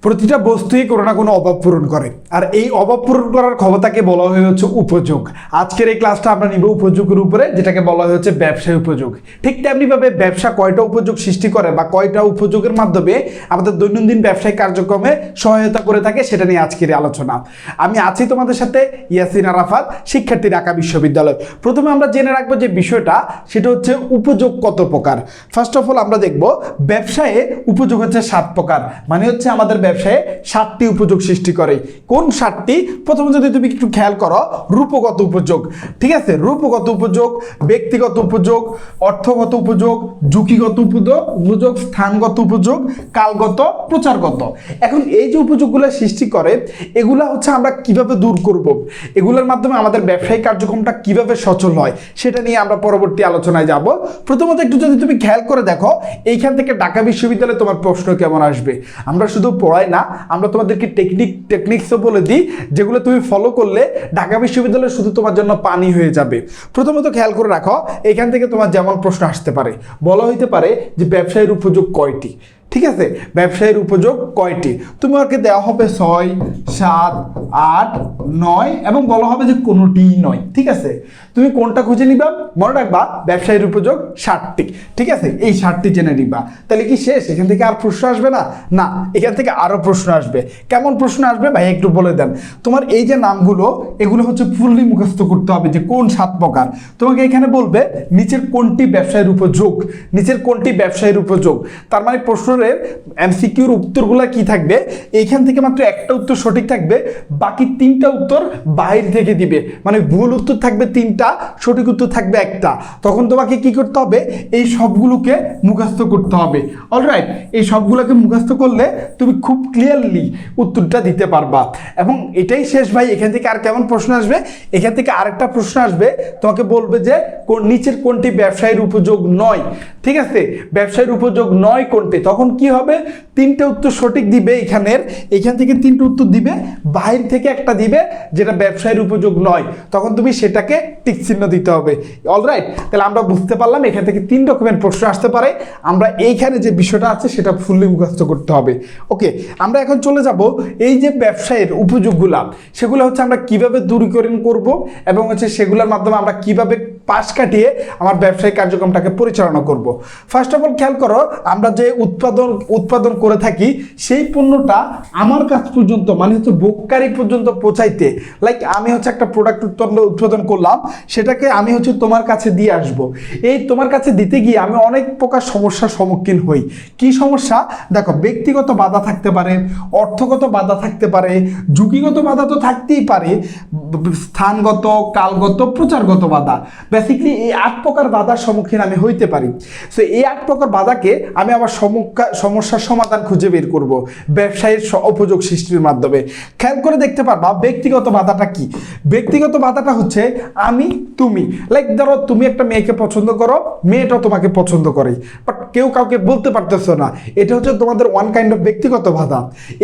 প্রতিটা বস্তুই কোনো না কোনো অভাব পূরণ করে, আর এই অভাব পূরণ করার ক্ষমতাকে বলা হয় হচ্ছে উপযোগ। আজকের এই ক্লাসটা আমরা নিব উপযোগের উপরে, যেটাকে বলা হয় হচ্ছে ব্যবসায় উপযোগ। ঠিক তেমনিভাবে ব্যবসা কয়টা উপযোগ সৃষ্টি করে বা কয়টা উপযোগের মাধ্যমে আমাদের দৈনন্দিন ব্যবসায়িক কার্যক্রমে সহায়তা করে থাকে, সেটা নিয়ে আজকের আলোচনা। আমি আছি তোমাদের সাথে ইয়াসিন আরাফাত, শিক্ষার্থী ঢাকা বিশ্ববিদ্যালয়। প্রথমে আমরা জেনে রাখবো যে বিষয়টা, সেটা হচ্ছে উপযোগ কত প্রকার। ফার্স্ট অফ অল আমরা দেখব ব্যবসায়ে উপযোগ হচ্ছে 7 প্রকার, মানে হচ্ছে আমাদের ব্যবসায়ে 7টি উপযোগ সৃষ্টি করে। কোন 7টি? প্রথমে যদি তুমি একটু খেয়াল করো, রূপগত উপযোগ, ঠিক আছে, রূপগত উপযোগ, ব্যক্তিগত উপযোগ, অর্থগত উপযোগ, ঝুঁকিগত উপযোগ, স্থানগত উপযোগ, কালগত, প্রচারগত। এখন এই যে উপযোগগুলো সৃষ্টি করে, এগুলা হচ্ছে আমরা কিভাবে দূর করব, এগুলোর মাধ্যমে আমাদের ব্যবসায়িক কার্যক্রমটা কিভাবে সচল হয়, সেটা নিয়ে আমরা পরবর্তী আলোচনায় যাব। প্রথমত একটু যদি তুমি খেয়াল করে দেখো, এইখান থেকে ঢাকা বিশ্ববিদ্যালয়ে তোমার প্রশ্ন কেমন আসবে। আমরা শুধু পড়াই না, আমরা তোমাদেরকে টেকনিক্সও বলে দিই, যেগুলো তুমি ফলো করলে ঢাকা বিশ্ববিদ্যালয় শুধু তোমার জন্য পানি হয়ে যাবে। প্রথমত খেয়াল করে রাখো, এখান থেকে তোমার যেমন প্রশ্ন আসতে পারে, বলা হইতে পারে যে ব্যবসায়ের উপযোগ কয়টি, ঠিক আছে, ব্যবসায়ের উপযোগ কয়টি, তোমাকে দেওয়া হবে 6, 7, 8, 9 এবং বলা হবে যে কোনোটিই নয়। ঠিক আছে, তুমি কোনটা খুঁজে নিবা? মনে রাখবা ব্যবসায়ের উপযোগ 7টি, ঠিক আছে, এই 7টি জেনে নিবা। তাহলে কি শেষ? এখান থেকে আর প্রশ্ন আসবে না? না, এখান থেকে আরো প্রশ্ন আসবে। কেমন প্রশ্ন আসবে ভাই একটু বলে দেন। তোমার এই যে নামগুলো, এগুলো হচ্ছে ফুললি মুখস্থ করতে হবে যে কোন 7 প্রকার। তোমাকে এখানে বলবে নিচের কোনটি ব্যবসায়ের উপযোগ, নিচের কোনটি ব্যবসায়ের উপযোগ। তার মানে প্রশ্ন এমসিকিউর উত্তরগুলো কি থাকবে, এইখান থেকে মাত্র একটা উত্তর সঠিক থাকবে, বাকি 3টা উত্তর বাইরে থেকে দিবে। মানে ভুল উত্তর থাকবে 3টা, সঠিক উত্তর থাকবে একটা। তখন তোমাকে কি করতে হবে? এই সবগুলোকে মুখস্থ করতে হবে। অলরাইট, এই সবগুলোকে মুখস্থ করলে তুমি খুব ক্লিয়ারলি উত্তরটা দিতে পারবা। এবং এটাই শেষ ভাই। এখান থেকে আর কেমন প্রশ্ন আসবে? এখান থেকে আরেকটা প্রশ্ন আসবে, তোমাকে বলবে যে নিচের কোনটি ব্যবসায়ের উপযোগ নয়। ঠিক আছে, ব্যবসায়ের উপযোগ নয় কোনটি? তখন কি হবে? 3টে উত্তর সঠিক দিবে, এইখান থেকে 3টে উত্তর দিবে, বাইরে থেকে একটা দিবে যেটা ব্যবসায়ের উপযোগ নয়। তখন তুমি সেটাকে টিক চিহ্ন দিতে হবে। অলরাইট, তাহলে আমরা বুঝতে পারলাম এখান থেকে 3 রকমের প্রশ্ন আসতে পারে। আমরা এইখানে যে বিষয়টা আছে সেটা ফুললি মুখস্থ করতে হবে। ওকে, আমরা এখন চলে যাব এই যে ব্যবসায়ের উপযোগগুলা, সেগুলো হচ্ছে আমরা কিভাবে দূরীকরণ করব এবং হচ্ছে সেগুলোর মাধ্যমে আমরা কিভাবে পাশ কাটিয়ে আমার ব্যবসায়িক কার্যক্রমটাকে পরিচালনা করব। ফার্স্ট অফ অল খেয়াল করো, আমরা যে উৎপাদন করে থাকি সেই পণ্যটা আমার কাছ পর্যন্ত, মানে হচ্ছে ভোক্তারি পর্যন্ত পৌঁছাইতে, লাইক আমি হচ্ছে একটা প্রোডাক্ট উৎপাদন করলাম, সেটাকে আমি হচ্ছে তোমার কাছে দিয়ে আসব। এই তোমার কাছে দিতে গিয়ে আমি অনেক প্রকার সমস্যার সম্মুখীন হই। কি সমস্যা? দেখো, ব্যক্তিগত বাধা থাকতে পারে, অর্থগত বাধা থাকতে পারে, ঝুঁকিগত বাধা তো থাকতেই পারে, স্থানগত, কালগত, প্রচারগত বাধা। বেসিক্যালি এই 8 প্রকার বাধার সম্মুখীন আমি হইতে পারি। সো এই 8 প্রকার বাধাকে আমি আবার সমস্যার সমাধান খুঁজে বের করব ব্যবসায়ের উপযোগ সৃষ্টির মাধ্যমে। খেয়াল করে দেখতে পারবা ব্যক্তিগত বাধাটা কি। ব্যক্তিগত বাধাটা হচ্ছে আমি, তুমি, লাইক ধরো তুমি একটা মেয়েকে পছন্দ করো, মেয়েটা তোমাকে পছন্দ করে, বাট কেউ কাউকে বলতে পারতেছো না। এটা হচ্ছে তোমাদের ওয়ান কাইন্ড অফ ব্যক্তিগত বাধা।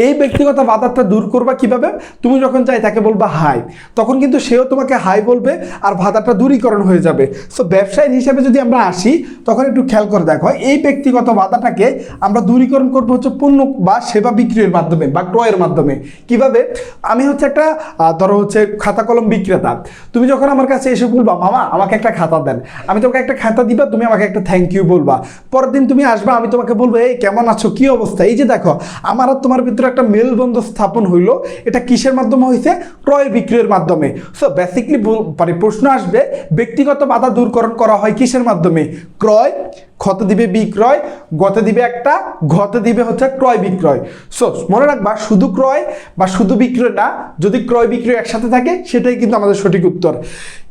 এই ব্যক্তিগত বাধাটা দূর করবা কিভাবে? তুমি যখন চাই তাকে বলবা হাই, তখন কিন্তু সেও তোমাকে হাই বলবে আর বাধাটা দূরীকরণ হয়ে যাবে। সো ব্যবসায়ী হিসেবে যদি আমরা আসি, তখন একটু খেয়াল করে দেখো, এই ব্যক্তিগত বাধাটাকে আমরা দূরীকরণ করবো হচ্ছে পণ্য বা সেবা বিক্রির মাধ্যমে বা ক্রয়ের মাধ্যমে। কিভাবে? আমি হচ্ছে একটা ধরো হচ্ছে খাতা কলম বিক্রেতা, তুমি যখন আমার কাছে এসে বলবা মামা আমাকে একটা খাতা দেন, আমি তোমাকে একটা খাতা দিবা, তুমি আমাকে একটা থ্যাংক ইউ বলবা। পরের দিন তুমি আসবা, আমি তোমাকে বলবো এই কেমন আছো, কি অবস্থা। এই যে দেখো, আমার আর তোমার ভিতরে একটা মেলবন্ধন স্থাপন হইলো। এটা কিসের মাধ্যমে হয়েছে? ক্রয় বিক্রয়ের মাধ্যমে। সো বেসিকলি প্রশ্ন আসবে ব্যক্তিগত বাধা দূরকরণ করা হয় কিসের মাধ্যমে? ক্রয়, ক্ষতে দিবে বিক্রয়, গতে দিবে একটা, ঘতে দিবে হচ্ছে ক্রয় বিক্রয়। সো মনে রাখবা শুধু ক্রয় বা শুধু বিক্রয় না, যদি ক্রয় বিক্রয় একসাথে থাকে সেটাই কিন্তু আমাদের সঠিক উত্তর।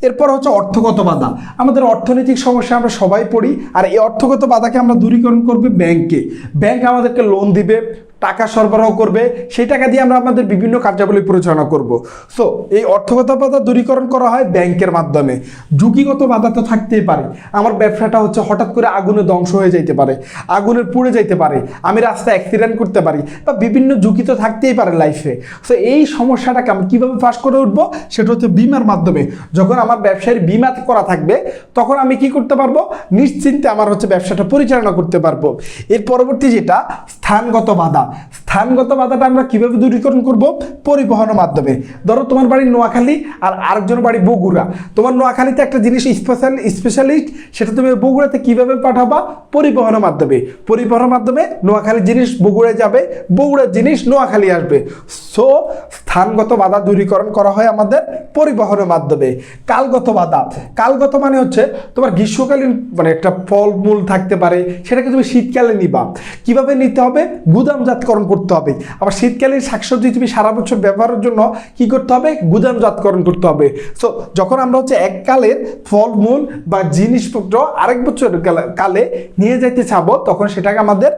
এরপর হচ্ছে অর্থগত বাধা। আমাদের অর্থনৈতিক সমস্যা আমরা সবাই পড়ি, আর এই অর্থগত বাধাকে আমরা দূরীকরণ করবে ব্যাংকে। ব্যাংক আমাদেরকে লোন দিবে, টাকা সরবরাহ করবে, সেই টাকা দিয়ে আমরা আমাদের বিভিন্ন কার্যাবলী পরিচালনা করব। সো এই অর্থগত বাধা দূরীকরণ করা হয় ব্যাংকের মাধ্যমে। ঝুঁকিগত বাধা তো থাকতেই পারে। আমার ব্যবসাটা হচ্ছে হঠাৎ করে আগুনে ধ্বংস হয়ে যাইতে পারে, আগুনে পুড়ে যাইতে পারে, আমি রাস্তায় অ্যাক্সিডেন্ট করতে পারি, বা বিভিন্ন ঝুঁকি তো থাকতেই পারে লাইফে। সো এই সমস্যাটাকে আমি কীভাবে পাস করে উঠবো? সেটা হচ্ছে বিমার মাধ্যমে। যখন আমার ব্যবসায়ের বিমা করা থাকবে, তখন আমি কি করতে পারবো? নিশ্চিন্তে আমার হচ্ছে ব্যবসাটা পরিচালনা করতে পারবো। এর পরবর্তী যেটা স্থানগত বাধা, স্থানগত বাধাটা আমরা কিভাবে দূরীকরণ করব? পরিবহনের মাধ্যমে। ধরো তোমার বাড়ি নোয়াখালী আর আরেকজনের বাড়ি বগুড়া, তোমার নোয়াখালীতে একটা জিনিস স্পেশালিস্ট, সেটা তুমি বগুড়াতে কিভাবে পাঠাবা? পরিবহনের মাধ্যমে। পরিবহনের মাধ্যমে নোয়াখালীর জিনিস বগুড়ায় যাবে, বগুড়ার জিনিস নোয়াখালী আসবে। সো স্থানগত বাধা দূরীকরণ করা হয় আমাদের পরিবহনের মাধ্যমে। কালগত বাধা, কালগত মানে হচ্ছে তোমার গ্রীষ্মকালীন মানে একটা ফলমূল থাকতে পারে, সেটাকে তুমি শীতকালে নিবা, কিভাবে নিতে হবে? গুদামজাতকরণ করতে হবে। আবার শীতকালীন শাকসবজি তুমি সারা বছর ব্যবহারের জন্য কি করতে হবে? গুদামজাতকরণ করতে হবে। সো যখন আমরা হচ্ছে এককালের ফলমূল বা জিনিসপত্র আরেক বছর কালে নিয়ে যাইতে চাবো, তখন সেটাকে আমাদের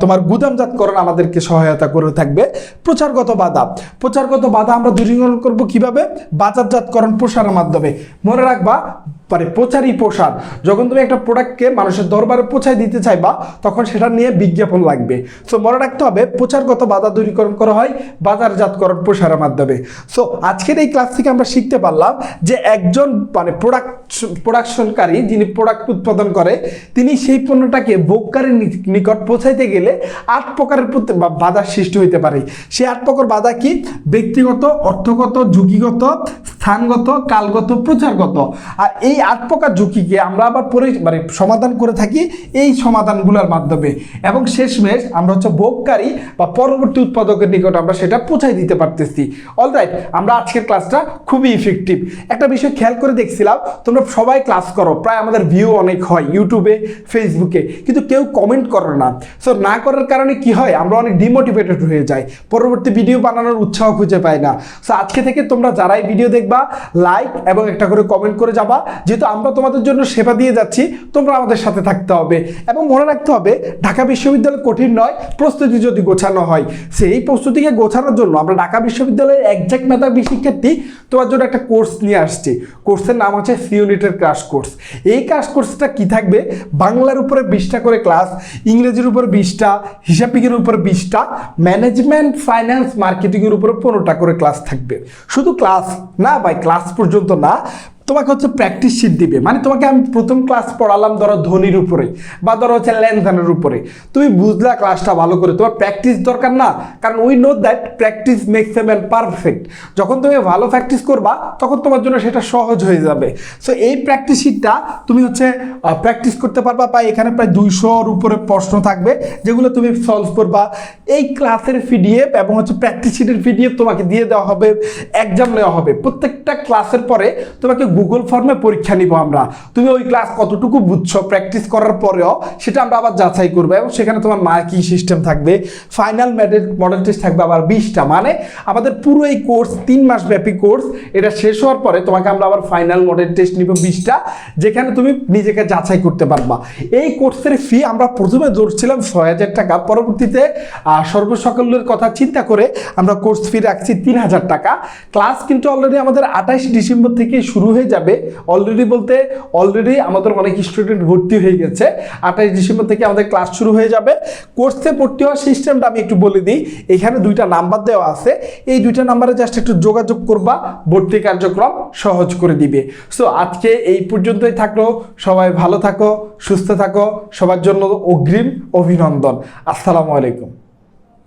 তোমার গুদামজাতকরণ আমাদেরকে সহায়তা করে থাকবে। প্রচারগত বাধা, প্রচারগত বাধা আমরা দূরীকরণ করব কিভাবে? বাজারজাতকরণ প্রসারের মাধ্যমে। মনে রাখবা মানে প্রচারই প্রসার। যখন তুমি একটা প্রোডাক্টকে মানুষের দরবারে পৌঁছায় দিতে চাইবা, তখন সেটা নিয়ে বিজ্ঞাপন লাগবে। সো মনে রাখতে হবে প্রচারগত বাধা দূরীকরণ করা হয় বাজারজাতকরণ প্রসারের মাধ্যমে। সো আজকের এই ক্লাস থেকে আমরা শিখতে পারলাম যে একজন মানে প্রোডাকশনকারী, যিনি প্রোডাক্ট উৎপাদন করে, তিনি সেই পণ্যটাকে ভোগকারীর নিকট পৌঁছাইতে গেলে 8 প্রকারের বাধার সৃষ্টি হইতে পারে। সেই 8 প্রকার বাধা কি? ব্যক্তিগত, অর্থগত, ঝুঁকিগত, স্থানগত, কালগত, প্রচারগত। আর এই 8 প্রকার ঝুঁকিকে আমরা আবার মানে সমাধান করে থাকি এই সমাধানগুলোর মাধ্যমে, এবং শেষমেশ আমরা হচ্ছে ভোগকারী বা পরবর্তী উৎপাদকের নিকট আমরা সেটা পৌঁছাই দিতে পারতেছি। অলরাইট, আমরা আজকের ক্লাসটা খুবই ইফেক্টিভ। একটা বিষয় খেয়াল করে দেখছিলাম, তোমরা সবাই ক্লাস করো, প্রায় আমাদের ভিউ অনেক হয় ইউটিউবে, ফেসবুকে, কিন্তু কেউ কমেন্ট করো না। সো না করার কারণে কি হয়? আমরা অনেক ডিমোটিভেটেড হয়ে যাই, পরবর্তী ভিডিও বানানোর উৎসাহ খুঁজে পাই না। সো আজকে থেকে তোমরা যারাই ভিডিও দেখবা, লাইক এবং একটা করে কমেন্ট করে যাবা, যেহেতু আমরা তোমাদের জন্য সেবা দিয়ে যাচ্ছি, তোমরা আমাদের সাথে থাকতে হবে। এবং মনে রাখতে হবে ঢাকা বিশ্ববিদ্যালয় কঠিন নয়, প্রস্তুতি যদি গোছানো হয়। সেই প্রস্তুতিকে গোছানোর জন্য আমরা ঢাকা বিশ্ববিদ্যালয়ের একজ্যাক্ট মেধাবী শিক্ষার্থী তোমার জন্য একটা কোর্স নিয়ে আসছি। কোর্সের নাম হচ্ছে সি ইউনিটের ক্রাশ কোর্স। এই ক্রাশ কোর্সটা কি থাকবে? বাংলার উপরে 20টা করে ক্লাস, ইংরেজির উপর 20টা, হিসাব বিজ্ঞানের উপর 20টা, ম্যানেজমেন্ট, ফাইন্যান্স, মার্কেটিংয়ের উপরে 15টা করে ক্লাস থাকবে। শুধু ক্লাস না ভাই, ক্লাস পর্যন্ত না, তোমাকে হচ্ছে প্র্যাকটিস শিট দিবে। মানে তোমাকে আমি প্রথম ক্লাস পড়ালাম ধরো ধ্বনির উপরে বা ধরো হচ্ছে লেনদেনের উপরে, তুমি বুঝলা ক্লাসটা ভালো করে, তোমার প্র্যাকটিস দরকার না, কারণ we know that practice makes a man perfect. যখন তুমি ভালো প্র্যাকটিস করবা, তখন তোমার জন্য সেটা সহজ হয়ে যাবে। সো এই প্র্যাকটিস শিটটা তুমি হচ্ছে প্র্যাকটিস করতে পারবা, বা এখানে প্রায় 200-র উপরে প্রশ্ন থাকবে, যেগুলো তুমি সলভ করবা। এই ক্লাসের পিডিএফ এবং হচ্ছে প্র্যাকটিস শিটের পিডিএফ তোমাকে দিয়ে দেওয়া হবে, এক্সাম নেওয়া হবে। প্রত্যেকটা ক্লাসের পরে তোমাকে গুগল ফর্মে পরীক্ষা নিব আমরা, তুমি ওই ক্লাস কতটুকু বুঝছো প্র্যাকটিস করার পরেও সেটা আমরা আবার যাচাই করবো, এবং সেখানে তোমার মার্কিং সিস্টেম থাকবে, ফাইনাল মডেল টেস্ট থাকবে আবার 20টা। মানে আমাদের পুরো এই কোর্স 3 মাস ব্যাপী কোর্স, এটা শেষ হওয়ার পরে তোমাকে আমরা আবার ফাইনাল মডেল টেস্ট নিব 20টা, যেখানে তুমি নিজেকে যাচাই করতে পারবা। এই কোর্সের ফি আমরা প্রথমে ধরছিলাম 6000 টাকা, পরবর্তীতে সর্বসকলের কথা চিন্তা করে আমরা কোর্স ফি রাখছি 3000 টাকা। ক্লাস কিন্তু অলরেডি আমাদের 28 ডিসেম্বর থেকে শুরু হয়ে যাবে। অলরেডি বলতে অলরেডি আমাদের অনেক স্টুডেন্ট ভর্তি হয়ে গেছে। 28 ডিসেম্বর থেকে আমাদের ক্লাস শুরু হয়ে যাবে। কোর্সে ভর্তি হওয়ার সিস্টেমটা আমি একটু বলে দিই। এখানে 2টা নাম্বার দেওয়া আছে, এই 2টা নাম্বারে জাস্ট একটু যোগাযোগ করবা, ভর্তি কার্যক্রম সহজ করে দিবে। সো আজকে এই পর্যন্তই থাকলো। সবাই ভালো থাকো, সুস্থ থাকো, সবার জন্য অগ্রিম অভিনন্দন। আসসালামু আলাইকুম।